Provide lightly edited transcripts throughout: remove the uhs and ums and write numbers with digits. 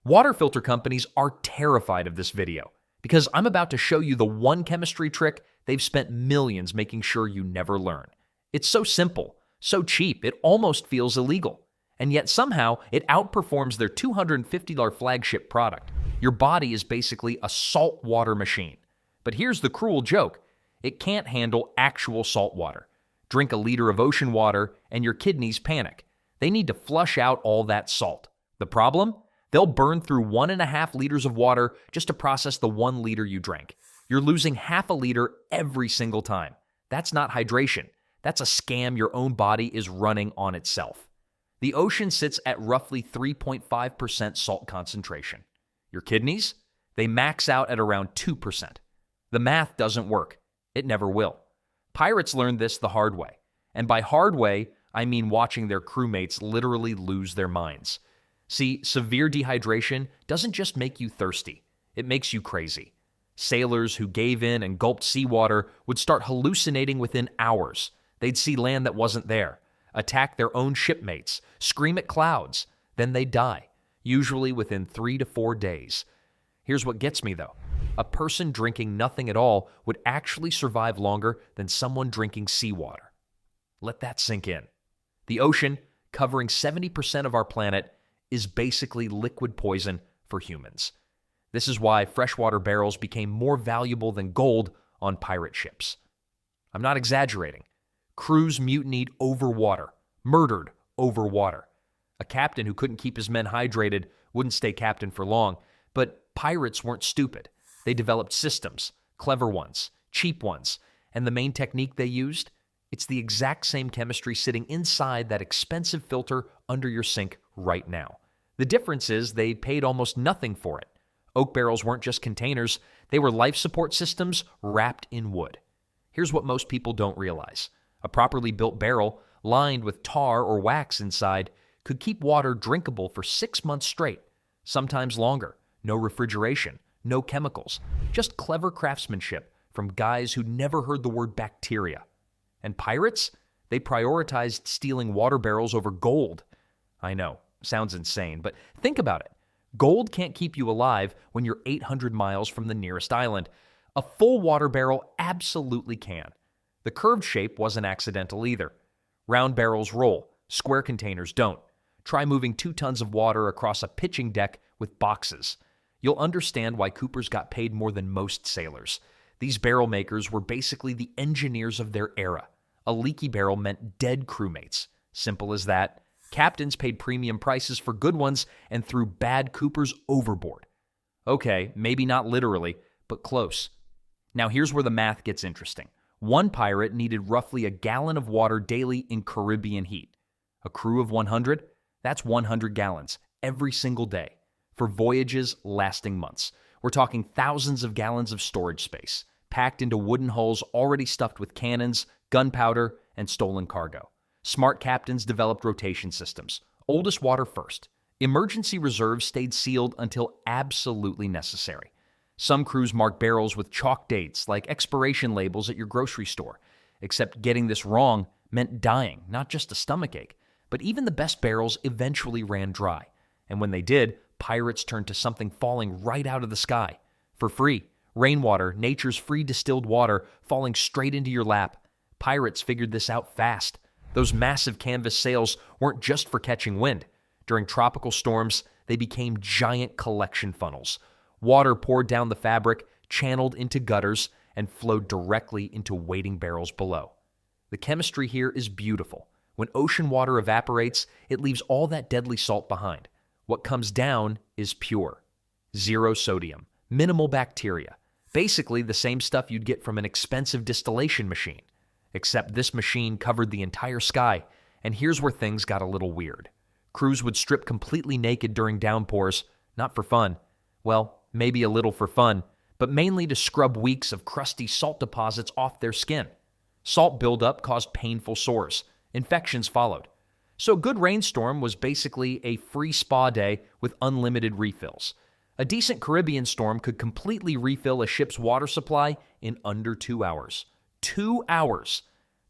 Water filter companies are terrified of this video because I'm about to show you the one chemistry trick they've spent millions making sure you never learn. It's so simple, so cheap, it almost feels illegal. And yet somehow it outperforms their $250 flagship product. Your body is basically a salt water machine. But here's the cruel joke. It can't handle actual salt water. Drink a liter of ocean water and your kidneys panic. They need to flush out all that salt. The problem? They'll burn through 1.5 liters of water just to process the 1 liter you drank. You're losing half a liter every single time. That's not hydration. That's a scam your own body is running on itself. The ocean sits at roughly 3.5% salt concentration. Your kidneys? They max out at around 2%. The math doesn't work. It never will. Pirates learned this the hard way. And by hard way, I mean watching their crewmates literally lose their minds. See, severe dehydration doesn't just make you thirsty. It makes you crazy. Sailors who gave in and gulped seawater would start hallucinating within hours. They'd see land that wasn't there, attack their own shipmates, scream at clouds. Then they'd die, usually within 3 to 4 days. Here's what gets me, though. A person drinking nothing at all would actually survive longer than someone drinking seawater. Let that sink in. The ocean, covering 70% of our planet, is basically liquid poison for humans. This is why freshwater barrels became more valuable than gold on pirate ships. I'm not exaggerating. Crews mutinied over water, murdered over water. A captain who couldn't keep his men hydrated wouldn't stay captain for long, but pirates weren't stupid. They developed systems, clever ones, cheap ones, and the main technique they used? It's the exact same chemistry sitting inside that expensive filter under your sink right now. The difference is they paid almost nothing for it. Oak barrels weren't just containers, they were life support systems wrapped in wood. Here's what most people don't realize. A properly built barrel, lined with tar or wax inside, could keep water drinkable for 6 months straight, sometimes longer. No refrigeration, no chemicals, just clever craftsmanship from guys who never heard the word bacteria. And pirates? They prioritized stealing water barrels over gold. I know, sounds insane, but think about it. Gold can't keep you alive when you're 800 miles from the nearest island. A full water barrel absolutely can. The curved shape wasn't accidental either. Round barrels roll, square containers don't. Try moving 2 tons of water across a pitching deck with boxes. You'll understand why Coopers got paid more than most sailors. These barrel makers were basically the engineers of their era. A leaky barrel meant dead crewmates. Simple as that. Captains paid premium prices for good ones and threw bad Coopers overboard. Okay, maybe not literally, but close. Now here's where the math gets interesting. One pirate needed roughly a gallon of water daily in Caribbean heat. A crew of 100? That's 100 gallons every single day for voyages lasting months. We're talking thousands of gallons of storage space, packed into wooden hulls already stuffed with cannons, gunpowder, and stolen cargo. Smart captains developed rotation systems. Oldest water first. Emergency reserves stayed sealed until absolutely necessary. Some crews marked barrels with chalk dates, like expiration labels at your grocery store. Except getting this wrong meant dying, not just a stomachache. But even the best barrels eventually ran dry. And when they did, pirates turned to something falling right out of the sky. For free. Rainwater, nature's free distilled water, falling straight into your lap. Pirates figured this out fast. Those massive canvas sails weren't just for catching wind. During tropical storms, they became giant collection funnels. Water poured down the fabric, channeled into gutters, and flowed directly into waiting barrels below. The chemistry here is beautiful. When ocean water evaporates, it leaves all that deadly salt behind. What comes down is pure. 0 sodium, minimal bacteria. Basically the same stuff you'd get from an expensive distillation machine. Except this machine covered the entire sky, and here's where things got a little weird. Crews would strip completely naked during downpours, not for fun. Well, maybe a little for fun, but mainly to scrub weeks of crusty salt deposits off their skin. Salt buildup caused painful sores. Infections followed. So a good rainstorm was basically a free spa day with unlimited refills. A decent Caribbean storm could completely refill a ship's water supply in under 2 hours. 2 hours!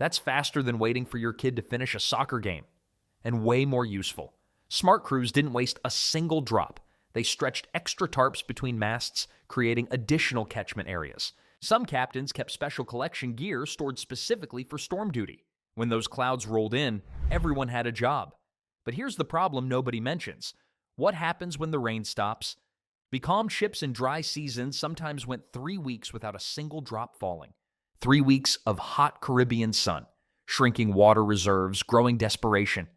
That's faster than waiting for your kid to finish a soccer game. And way more useful. Smart crews didn't waste a single drop. They stretched extra tarps between masts, creating additional catchment areas. Some captains kept special collection gear stored specifically for storm duty. When those clouds rolled in, everyone had a job. But here's the problem nobody mentions. What happens when the rain stops? Becalmed ships in dry seasons sometimes went 3 weeks without a single drop falling. 3 weeks of hot Caribbean sun, shrinking water reserves, growing desperation.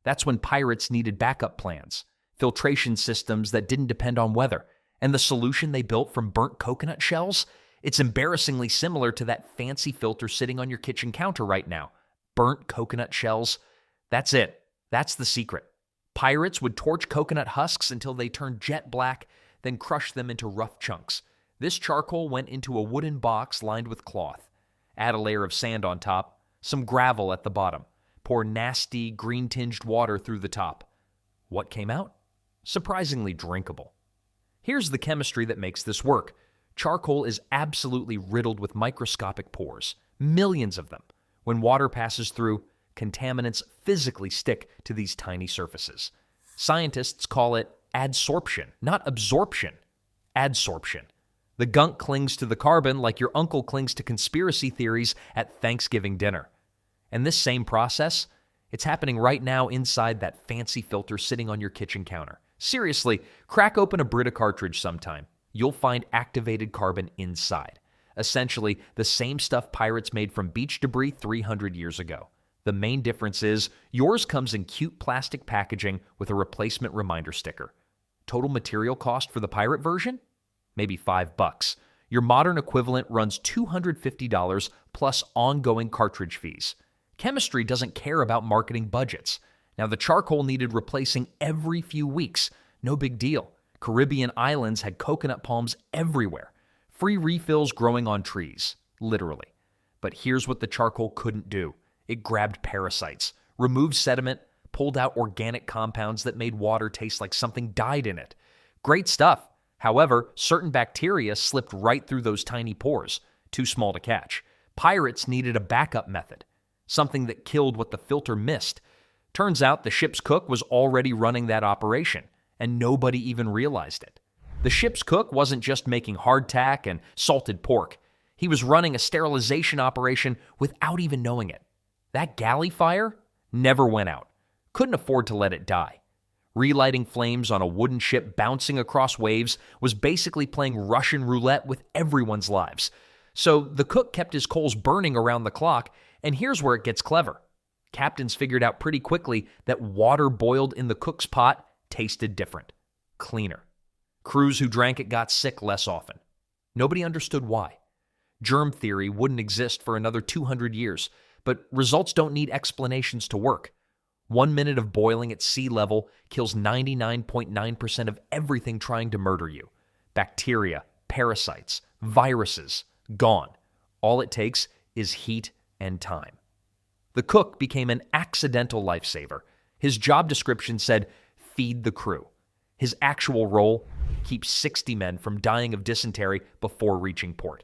That's when pirates needed backup plans, filtration systems that didn't depend on weather, and the solution they built from burnt coconut shells? It's embarrassingly similar to that fancy filter sitting on your kitchen counter right now. Burnt coconut shells. That's it. That's the secret. Pirates would torch coconut husks until they turned jet black, then crush them into rough chunks. This charcoal went into a wooden box lined with cloth. Add a layer of sand on top, some gravel at the bottom. Pour nasty, green-tinged water through the top. What came out? Surprisingly drinkable. Here's the chemistry that makes this work. Charcoal is absolutely riddled with microscopic pores, millions of them. When water passes through, contaminants physically stick to these tiny surfaces. Scientists call it adsorption, not absorption. Adsorption. The gunk clings to the carbon like your uncle clings to conspiracy theories at Thanksgiving dinner. And this same process, it's happening right now inside that fancy filter sitting on your kitchen counter. Seriously, crack open a Brita cartridge sometime. You'll find activated carbon inside. Essentially, the same stuff pirates made from beach debris 300 years ago. The main difference is yours comes in cute plastic packaging with a replacement reminder sticker. Total material cost for the pirate version? Maybe $5. Your modern equivalent runs $250 plus ongoing cartridge fees. Chemistry doesn't care about marketing budgets. Now, the charcoal needed replacing every few weeks. No big deal. Caribbean islands had coconut palms everywhere. Free refills growing on trees, literally. But here's what the charcoal couldn't do. It grabbed parasites, removed sediment, pulled out organic compounds that made water taste like something died in it. Great stuff. However, certain bacteria slipped right through those tiny pores, too small to catch. Pirates needed a backup method, something that killed what the filter missed. Turns out the ship's cook was already running that operation, and nobody even realized it. The ship's cook wasn't just making hardtack and salted pork. He was running a sterilization operation without even knowing it. That galley fire never went out. Couldn't afford to let it die. Relighting flames on a wooden ship bouncing across waves was basically playing Russian roulette with everyone's lives. So the cook kept his coals burning around the clock, and here's where it gets clever. Captains figured out pretty quickly that water boiled in the cook's pot tasted different, cleaner. Crews who drank it got sick less often. Nobody understood why. Germ theory wouldn't exist for another 200 years, but results don't need explanations to work. 1 minute of boiling at sea level kills 99.9% of everything trying to murder you. Bacteria, parasites, viruses, gone. All it takes is heat and time. The cook became an accidental lifesaver. His job description said, feed the crew. His actual role, keep 60 men from dying of dysentery before reaching port.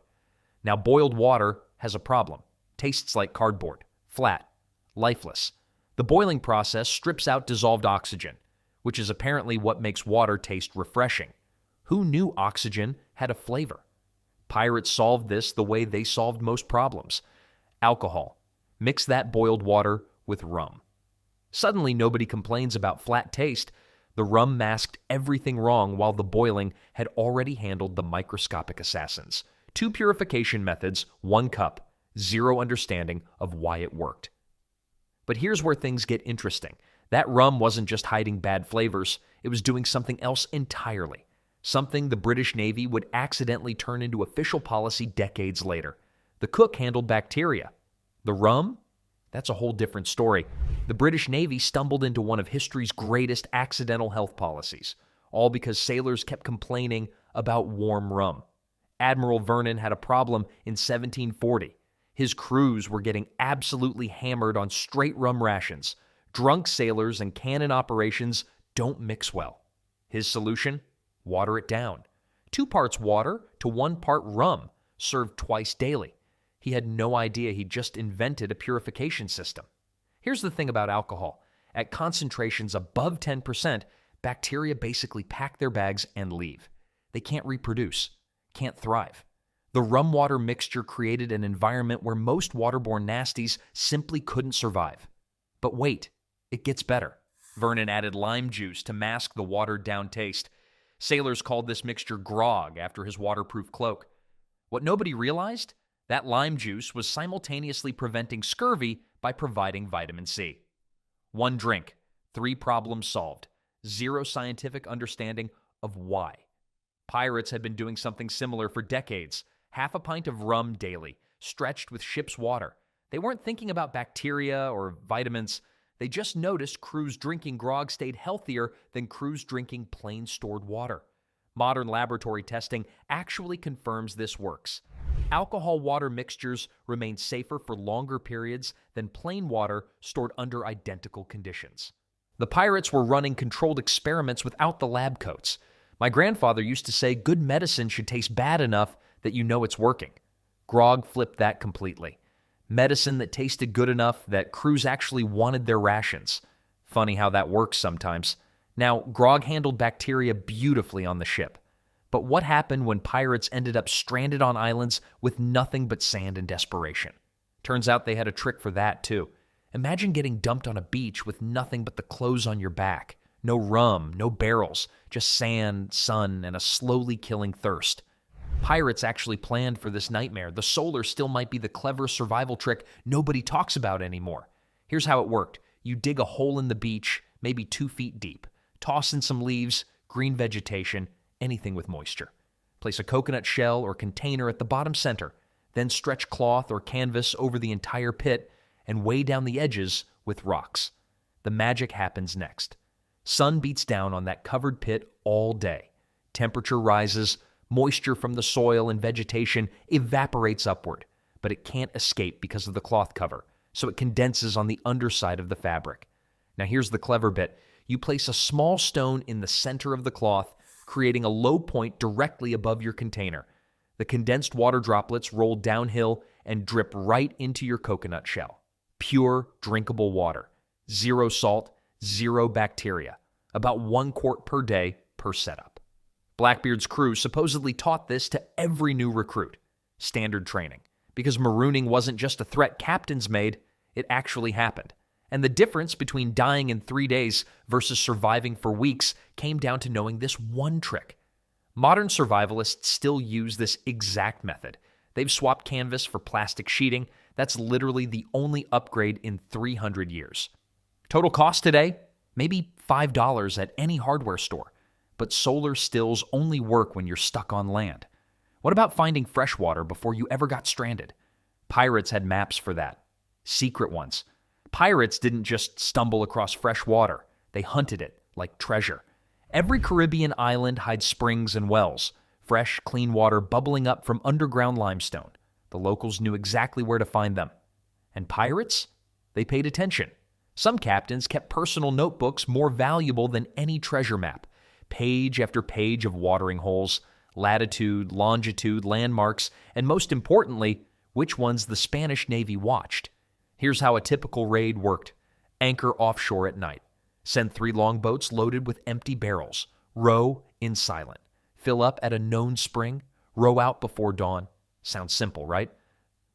Now, boiled water has a problem. Tastes like cardboard, flat, lifeless. The boiling process strips out dissolved oxygen, which is apparently what makes water taste refreshing. Who knew oxygen had a flavor? Pirates solved this the way they solved most problems. Alcohol. Mix that boiled water with rum. Suddenly, nobody complains about flat taste. The rum masked everything wrong while the boiling had already handled the microscopic assassins. 2 purification methods, 1 cup, 0 understanding of why it worked. But here's where things get interesting. That rum wasn't just hiding bad flavors, it was doing something else entirely. Something the British Navy would accidentally turn into official policy decades later. The cook handled bacteria. The rum? That's a whole different story. The British Navy stumbled into one of history's greatest accidental health policies, all because sailors kept complaining about warm rum. Admiral Vernon had a problem in 1740. His crews were getting absolutely hammered on straight rum rations. Drunk sailors and cannon operations don't mix well. His solution? Water it down. 2 parts water to 1 part rum, served twice daily. He had no idea he just invented a purification system. Here's the thing about alcohol. At concentrations above 10%, bacteria basically pack their bags and leave. They can't reproduce, can't thrive. The rum-water mixture created an environment where most waterborne nasties simply couldn't survive. But wait, it gets better. Vernon added lime juice to mask the watered-down taste. Sailors called this mixture grog after his waterproof cloak. What nobody realized? That lime juice was simultaneously preventing scurvy by providing vitamin C. One drink, 3 problems solved. Zero scientific understanding of why. Pirates had been doing something similar for decades. Half a pint of rum daily, stretched with ship's water. They weren't thinking about bacteria or vitamins. They just noticed crews drinking grog stayed healthier than crews drinking plain stored water. Modern laboratory testing actually confirms this works. Alcohol-water mixtures remain safer for longer periods than plain water stored under identical conditions. The pirates were running controlled experiments without the lab coats. My grandfather used to say good medicine should taste bad enough that you know it's working. Grog flipped that completely. Medicine that tasted good enough that crews actually wanted their rations. Funny how that works sometimes. Now, grog handled bacteria beautifully on the ship. But what happened when pirates ended up stranded on islands with nothing but sand and desperation? Turns out they had a trick for that, too. Imagine getting dumped on a beach with nothing but the clothes on your back. No rum, no barrels, just sand, sun, and a slowly killing thirst. Pirates actually planned for this nightmare. The solar still might be the clever survival trick nobody talks about anymore. Here's how it worked. You dig a hole in the beach, maybe 2 feet deep. Toss in some leaves, green vegetation, anything with moisture. Place a coconut shell or container at the bottom center. Then stretch cloth or canvas over the entire pit and weigh down the edges with rocks. The magic happens next. Sun beats down on that covered pit all day. Temperature rises. Moisture from the soil and vegetation evaporates upward, but it can't escape because of the cloth cover, so it condenses on the underside of the fabric. Now here's the clever bit. You place a small stone in the center of the cloth, creating a low point directly above your container. The condensed water droplets roll downhill and drip right into your coconut shell. Pure, drinkable water. 0 salt, 0 bacteria. About 1 quart per day per setup. Blackbeard's crew supposedly taught this to every new recruit. Standard training. Because marooning wasn't just a threat captains made, it actually happened. And the difference between dying in 3 days versus surviving for weeks came down to knowing this one trick. Modern survivalists still use this exact method. They've swapped canvas for plastic sheeting. That's literally the only upgrade in 300 years. Total cost today? Maybe $5 at any hardware store. But solar stills only work when you're stuck on land. What about finding fresh water before you ever got stranded? Pirates had maps for that. Secret ones. Pirates didn't just stumble across fresh water. They hunted it like treasure. Every Caribbean island hides springs and wells. Fresh, clean water bubbling up from underground limestone. The locals knew exactly where to find them. And pirates? They paid attention. Some captains kept personal notebooks more valuable than any treasure map. Page after page of watering holes, latitude, longitude, landmarks, and most importantly, which ones the Spanish Navy watched. Here's how a typical raid worked. Anchor offshore at night. Send 3 longboats loaded with empty barrels. Row in silent. Fill up at a known spring. Row out before dawn. Sounds simple, right?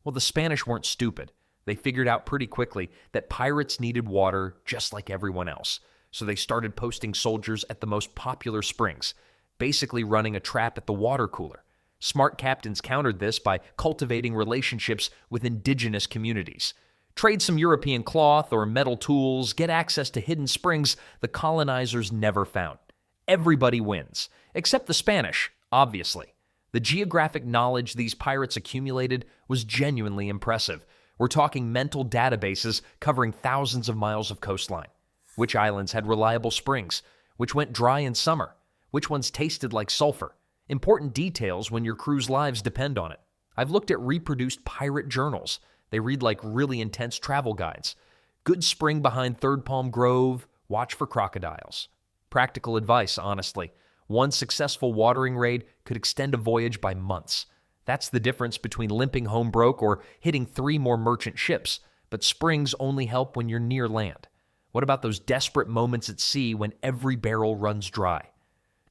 Well, the Spanish weren't stupid. They figured out pretty quickly that pirates needed water just like everyone else. So they started posting soldiers at the most popular springs, basically running a trap at the water cooler. Smart captains countered this by cultivating relationships with indigenous communities. Trade some European cloth or metal tools, get access to hidden springs the colonizers never found. Everybody wins, except the Spanish, obviously. The geographic knowledge these pirates accumulated was genuinely impressive. We're talking mental databases covering thousands of miles of coastline. Which islands had reliable springs? Which went dry in summer? Which ones tasted like sulfur? Important details when your crew's lives depend on it. I've looked at reproduced pirate journals. They read like really intense travel guides. Good spring behind Third Palm Grove. Watch for crocodiles. Practical advice, honestly. One successful watering raid could extend a voyage by months. That's the difference between limping home broke or hitting 3 more merchant ships, but springs only help when you're near land. What about those desperate moments at sea when every barrel runs dry?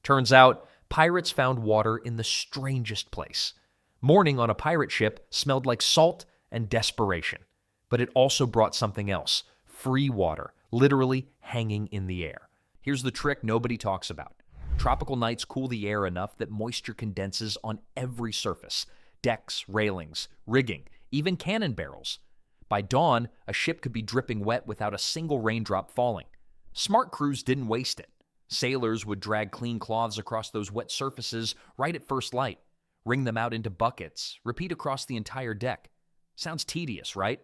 Turns out, pirates found water in the strangest place. Morning on a pirate ship smelled like salt and desperation. But it also brought something else: free water, literally hanging in the air. Here's the trick nobody talks about. Tropical nights cool the air enough that moisture condenses on every surface: decks, railings, rigging, even cannon barrels. By dawn, a ship could be dripping wet without a single raindrop falling. Smart crews didn't waste it. Sailors would drag clean cloths across those wet surfaces right at first light, wring them out into buckets, repeat across the entire deck. Sounds tedious, right?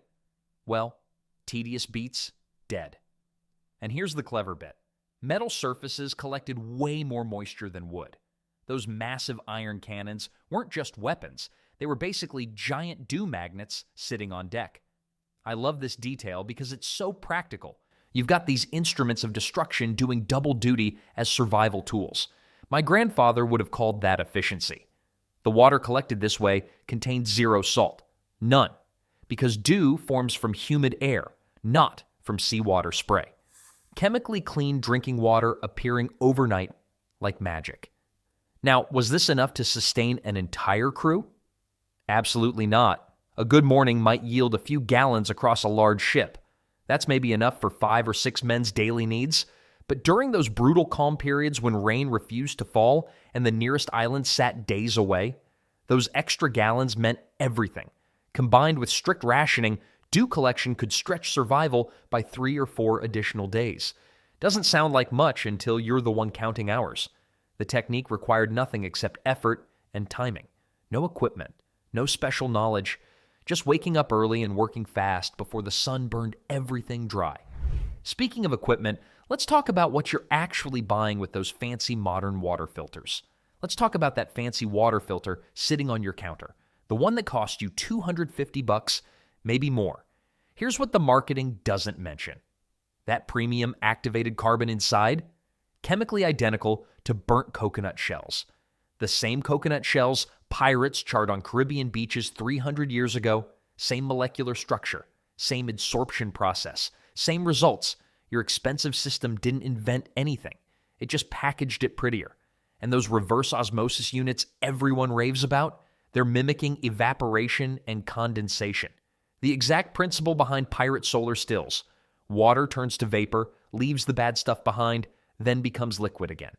Well, tedious beats dead. And here's the clever bit. Metal surfaces collected way more moisture than wood. Those massive iron cannons weren't just weapons. They were basically giant dew magnets sitting on deck. I love this detail because it's so practical. You've got these instruments of destruction doing double duty as survival tools. My grandfather would have called that efficiency. The water collected this way contained zero salt. None. Because dew forms from humid air, not from seawater spray. Chemically clean drinking water appearing overnight like magic. Now, was this enough to sustain an entire crew? Absolutely not. A good morning might yield a few gallons across a large ship. That's maybe enough for 5 or 6 men's daily needs. But during those brutal calm periods when rain refused to fall and the nearest island sat days away, those extra gallons meant everything. Combined with strict rationing, dew collection could stretch survival by 3 or 4 additional days. Doesn't sound like much until you're the one counting hours. The technique required nothing except effort and timing. No equipment, no special knowledge, just waking up early and working fast before the sun burned everything dry. Speaking of equipment, let's talk about what you're actually buying with those fancy modern water filters. Let's talk about that fancy water filter sitting on your counter. The one that cost you $250, maybe more. Here's what the marketing doesn't mention. That premium activated carbon inside, chemically identical to burnt coconut shells. The same coconut shells pirates charred on Caribbean beaches 300 years ago, same molecular structure, same adsorption process, same results. Your expensive system didn't invent anything. It just packaged it prettier. And those reverse osmosis units everyone raves about, they're mimicking evaporation and condensation. The exact principle behind pirate solar stills. Water turns to vapor, leaves the bad stuff behind, then becomes liquid again.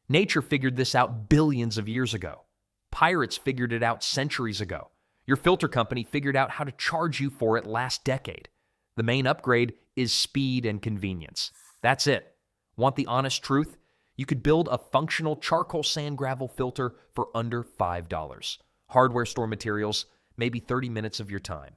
Nature figured this out billions of years ago. Pirates figured it out centuries ago. Your filter company figured out how to charge you for it last decade. The main upgrade is speed and convenience. That's it. Want the honest truth? You could build a functional charcoal sand gravel filter for under $5. Hardware store materials, maybe 30 minutes of your time.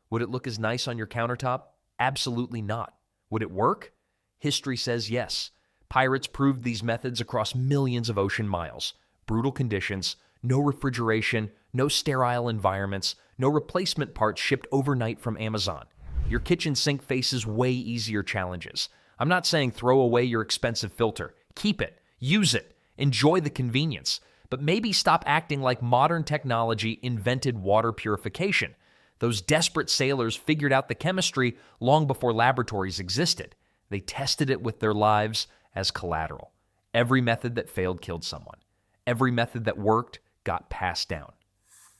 Would it look as nice on your countertop? Absolutely not. Would it work? History says yes. Pirates proved these methods across millions of ocean miles. Brutal conditions, no refrigeration, no sterile environments, no replacement parts shipped overnight from Amazon. Your kitchen sink faces way easier challenges. I'm not saying throw away your expensive filter. Keep it, use it, enjoy the convenience, but maybe stop acting like modern technology invented water purification. Those desperate sailors figured out the chemistry long before laboratories existed. They tested it with their lives as collateral. Every method that failed killed someone. Every method that worked got passed down.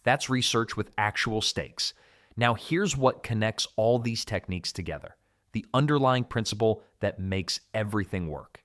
That's research with actual stakes. Now here's what connects all these techniques together. The underlying principle that makes everything work.